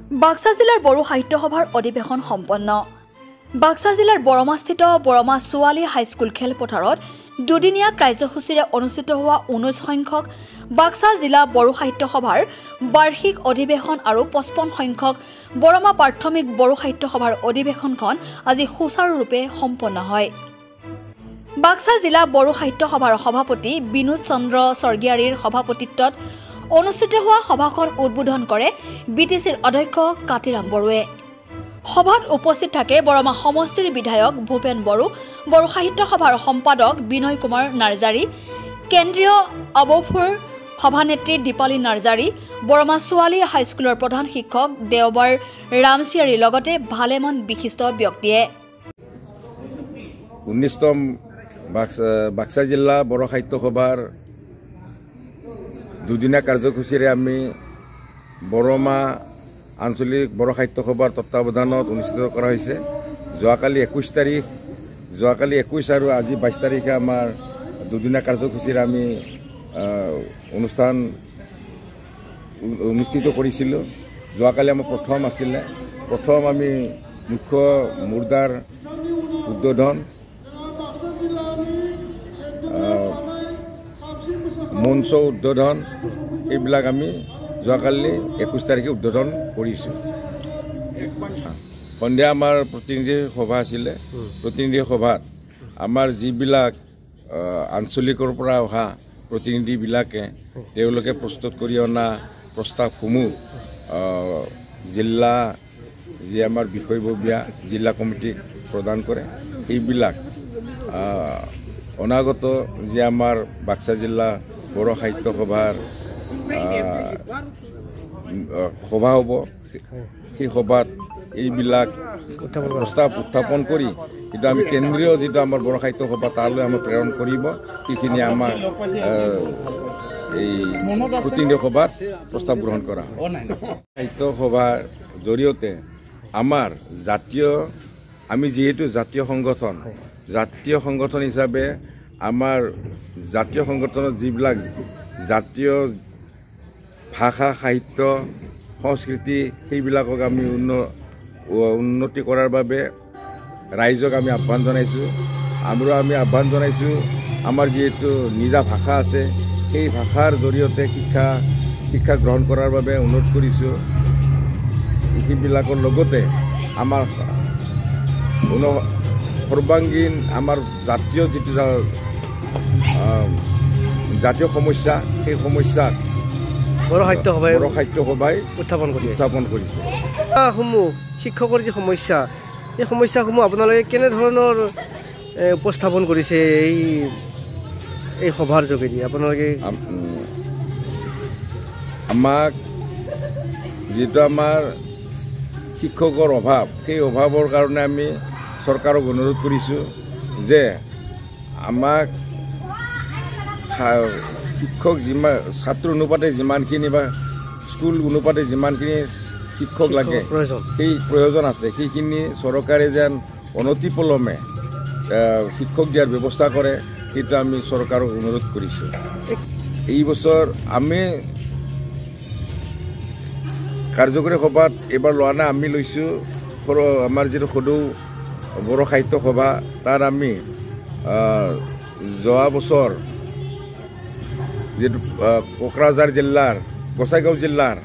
বাক্সা জিলাৰ বড়ো সাহিত্য সভাৰ অধিৱেশন সম্পন্ন। বাক্সা জিলাৰ বৰমাস্থিত বৰমা ছোৱালী হাইস্কুল খেলপথাৰত দুদিনীয়া কাৰ্যসূচীৰে অনুষ্ঠিত হোৱা 19 সংখ্যক বাক্সা জিলা বড়ো সাহিত্য সভাৰ বাৰ্ষিক অধিৱেশন আৰু 55 সংখ্যক বৰমা প্ৰাথমিক বড়ো সাহিত্য সভাৰ অধিৱেশনখন আজি সুচাৰুৰূপে সম্পন্ন হয়। বাক্সা জিলা বড়ো সাহিত্য সভাৰ সভাপতি বিনোদ চন্দ্ৰ স্বৰ্গীয়াৰীৰ সভাপতিত্বত অনুষ্ঠিত হোৱা সভাখন উদ্বোধন কৰে বিটিচিৰ অধ্যক্ষ কাতিৰাম বড়োৱে। সভাত উপস্থিত থাকে বৰমা সমষ্টিৰ বিধায়ক ভূপেন বড়ো, বড়ো সাহিত্য সভাৰ সম্পাদক বিনয় কুমাৰ নাৰ্জাৰী, কেন্দ্ৰীয় অৱফুৰ সভানেত্ৰী দীপালী নাৰ্জাৰী, বৰমা ছোৱালী হাইস্কুলৰ প্ৰধান শিক্ষক দেওবাৰ ৰামচিয়াৰীৰ লগতে ভালেমান বিশিষ্ট ব্যক্তিয়ে 19তম বাক্সা জিলা বড়ো সাহিত্য সভাৰ দুদিনীয়া কাৰ্যসূচীৰে আমি বৰমা আঞ্চলিক বড়ো সাহিত্য সভাৰ তত্বাৱধানত অনুষ্ঠিত কৰা হৈছে। যোৱাকালি 21 আৰু আজি 22 তাৰিখে আমাৰ দুদিনীয়া কাৰ্যসূচীৰে আমি অনুষ্ঠিত কৰিছিলোঁ। যোৱাকালি আমাৰ প্ৰথম আমি মুখ্য মুৰ্দাৰ উদ্বোধন, মঞ্চ উদ্বোধন এইবিলাক আমি যোৱাকালি 21 তাৰিখে উদ্বোধন কৰিছোঁ। সন্ধিয়া আমাৰ প্ৰতিনিধি সভা আছিলে। প্ৰতিনিধি সভাত আমাৰ যিবিলাক আঞ্চলিকৰ পৰা অহা প্ৰতিনিধিবিলাকে তেওঁলোকে প্ৰস্তুত কৰি অনা প্ৰস্তাৱসমূহ জিলা যি আমাৰ বিষয়ববীয়া জিলা কমিটিক প্ৰদান কৰে। এইবিলাক অনাগত যে আমাৰ বাক্সা জিলা বড়ো সাহিত্য সভাৰ সভা হ'ব, সেই সভাত এইবিলাক প্ৰস্তাৱ উত্থাপন কৰি কিন্তু আমি কেন্দ্ৰীয় যিটো আমাৰ বড়ো সাহিত্য সভা তালৈ আমাৰ প্ৰেৰণ কৰিব। সেইখিনি আমাৰ এই প্ৰতিনিধি সভাত প্ৰস্তাৱ গ্ৰহণ কৰা হয়। সাহিত্য সভাৰ জৰিয়তে আমাৰ আমি যিহেতু জাতীয় সংগঠন হিচাপে আমাৰ জাতীয় সংগঠনত যিবিলাক জাতীয় ভাষা সাহিত্য সংস্কৃতি সেইবিলাকক আমি উন্নতি কৰাৰ বাবে ৰাইজক আমি আহ্বান জনাইছোঁ। আমি আহ্বান জনাইছোঁ আমাৰ যিহেতু নিজা ভাষা আছে সেই ভাষাৰ জৰিয়তে শিক্ষা গ্ৰহণ কৰাৰ বাবে অনুৰোধ কৰিছোঁ। সেইবিলাকৰ লগতে আমাৰ সৰ্বাংগীন আমাৰ জাতীয় যিটো জাতীয় সমস্যা সেই সমস্যাক বড়ো সাহিত্য সভাই উত্থাপন কৰিছে। শিক্ষকৰ যি সমস্যা এই সমস্যাসমূহ আপোনালোকে কেনেধৰণৰ উপস্থাপন কৰিছে এই সভাৰ যোগেদি? আপোনালোকে আমাক যিটো আমাৰ শিক্ষকৰ অভাৱ, সেই অভাৱৰ কাৰণে আমি চৰকাৰক অনুৰোধ কৰিছোঁ যে আমাক শিক্ষক ছাত্ৰ অনুপাতে যিমানখিনি বা স্কুল অনুপাতে যিমানখিনি শিক্ষক লাগে সেই প্ৰয়োজন আছে সেইখিনি চৰকাৰে যেন অনতিপলমে শিক্ষক দিয়াৰ ব্যৱস্থা কৰে, সেইটো আমি চৰকাৰক অনুৰোধ কৰিছোঁ। এই বছৰ আমি কাৰ্যকৰী সভাত এইবাৰ লোৱা নাই, আমি লৈছোঁ আমাৰ যিটো সদৌ বড়ো সাহিত্য সভা তাত আমি যোৱা বছৰ যিটো কোকৰাঝাৰ জিলাৰ গোসাইগাঁও জিলাৰ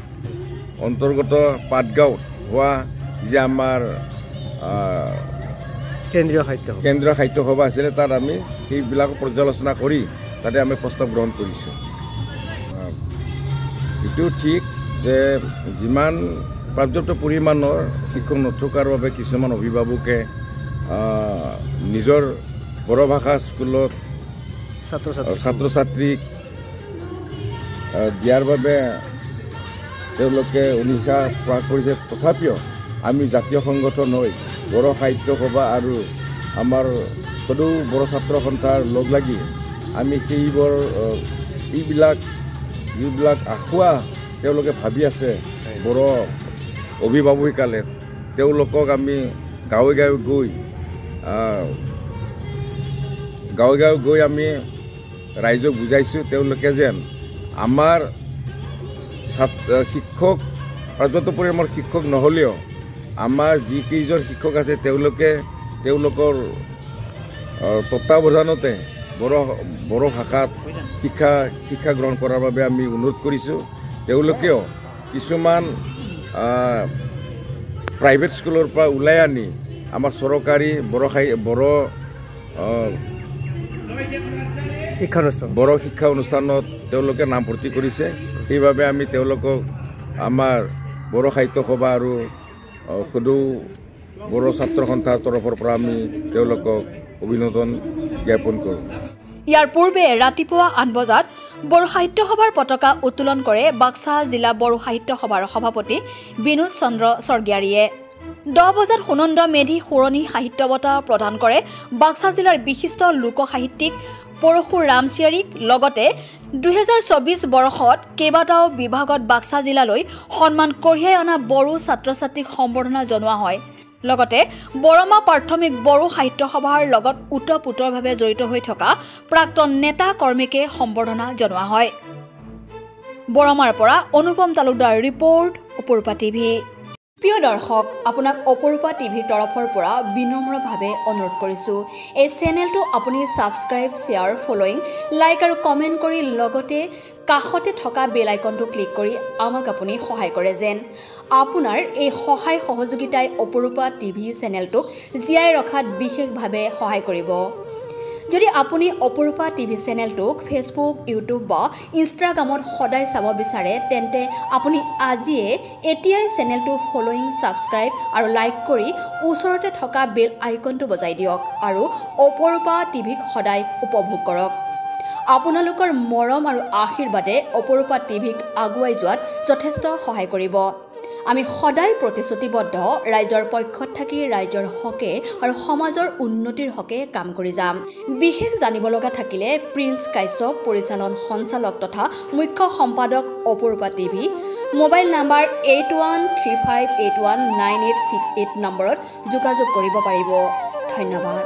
অন্তৰ্গত পাটগাঁৱত হোৱা যে আমাৰ কেন্দ্ৰীয় সাহিত্য সভা আছিলে তাত আমি সেইবিলাক পৰ্যালোচনা কৰি তাতে আমি প্ৰস্তাৱ গ্ৰহণ কৰিছোঁ। এইটো ঠিক যে যিমান পৰ্যাপ্ত পৰিমাণৰ শিক্ষক নথকাৰ বাবে কিছুমান অভিভাৱকে নিজৰ বড়ো ভাষা স্কুলত ছাত্ৰ ছাত্ৰীক দিয়াৰ বাবে তেওঁলোকে অনীহা প্ৰকাশ কৰিছে। তথাপিও আমি জাতীয় সংগঠন হৈ বড়ো সাহিত্য সভা আৰু আমাৰ সদৌ বড়ো ছাত্ৰ সন্থাৰ লগ লাগি আমি যিবিলাক আশা তেওঁলোকে ভাবি আছে বড়ো অভিভাৱিকালে তেওঁলোকক আমি গাঁৱে গাঁৱে গৈ আমি ৰাইজক বুজাইছোঁ তেওঁলোকে যেন আমাৰ শিক্ষক পৰ্যাপ্ত পৰিমাণৰ শিক্ষক নহ'লেও আমাৰ যিকেইজন শিক্ষক আছে তেওঁলোকৰ তত্ত্বাৱধানতে বড়ো ভাষাত শিক্ষা গ্ৰহণ কৰাৰ বাবে আমি অনুৰোধ কৰিছোঁ। তেওঁলোকেও কিছুমান প্ৰাইভেট স্কুলৰ পৰা ওলাই আনি আমাৰ চৰকাৰী বড়ো শিক্ষা অনুষ্ঠানত তেওঁলোকে নামভৰ্তি কৰিছে। সেইবাবে আমি তেওঁলোকক আমাৰ বড়ো সাহিত্য সভা আৰু সদৌ বড়ো ছাত্ৰ সন্থাৰ তৰফৰ পৰা আমি তেওঁলোকক অভিনন্দন জ্ঞাপন কৰোঁ। ইয়াৰ পূৰ্বে ৰাতিপুৱা ৮ বজাত বড়ো সাহিত্য সভাৰ পতাকা উত্তোলন কৰে বাক্সা জিলা বড়ো সাহিত্য সভাৰ সভাপতি বিনোদ চন্দ্ৰ স্বৰ্গীয়াৰীয়ে। 10 বজাত সুনন্দ মেধি সুৰণী সাহিত্য বঁটা প্ৰদান কৰে বাক্সা জিলাৰ বিশিষ্ট লোক সাহিত্যিক পৰশুৰাম চিয়াৰীক। লগতে 2024 বৰ্ষত কেইবাটাও বিভাগত বাক্সা জিলালৈ সন্মান কঢ়িয়াই অনা বড়ো ছাত্ৰ ছাত্ৰীক সম্বৰ্ধনা জনোৱা হয়। লগতে বৰমা প্ৰাথমিক বড়ো সাহিত্য সভাৰ লগত ওতঃপ্ৰোতভাৱে জড়িত হৈ থকা প্ৰাক্তন নেতা কৰ্মীকে সম্বৰ্ধনা জনোৱা হয়। বৰমাৰ পৰা অনুপম তালুকদাৰ ৰিপৰ্ট, অপৰূপা টিভি। প্ৰিয় দৰ্শক, আপোনাক অপৰূপা টিভিৰ তৰফৰ পৰা বিনম্ৰভাৱে অনুৰোধ কৰিছোঁ, এই চেনেলটো আপুনি ছাবস্ক্ৰাইব, শ্বেয়াৰ, ফলোইং, লাইক আৰু কমেণ্ট কৰি লগতে কাষতে থকা বেল আইকনটো ক্লিক কৰি আমাক আপুনি সহায় কৰে যেন। আপোনাৰ এই সহায় সহযোগিতাই অপৰূপা টিভি চেনেলটোক জীয়াই ৰখাত বিশেষভাৱে সহায় কৰিব। যদি আপুনি অপৰূপা টিভি চেনেলটোক ফেচবুক, ইউটিউব বা ইনষ্টাগ্ৰামত সদায় চাব বিচাৰে, তেন্তে আপুনি এতিয়াই চেনেলটো ফলোইং, ছাবস্ক্ৰাইব আৰু লাইক কৰি ওচৰতে থকা বেল আইকনটো বজাই দিয়ক আৰু অপৰূপা টিভিক সদায় উপভোগ কৰক। আপোনালোকৰ মৰম আৰু আশীৰ্বাদে অপৰূপা টিভিক আগুৱাই যোৱাত যথেষ্ট সহায় কৰিব। আমি সদায় প্ৰতিশ্ৰুতিবদ্ধ, ৰাইজৰ পক্ষত থাকি ৰাইজৰ হকে আৰু সমাজৰ উন্নতিৰ হকে কাম কৰি যাম। বিশেষ জানিব লগা থাকিলে প্ৰিন্স কাশ্যপ, পৰিচালন সঞ্চালক তথা মুখ্য সম্পাদক অপৰূপা টিভি, মোবাইল নাম্বাৰ 8135819868 নম্বৰত যোগাযোগ কৰিব পাৰিব। ধন্যবাদ।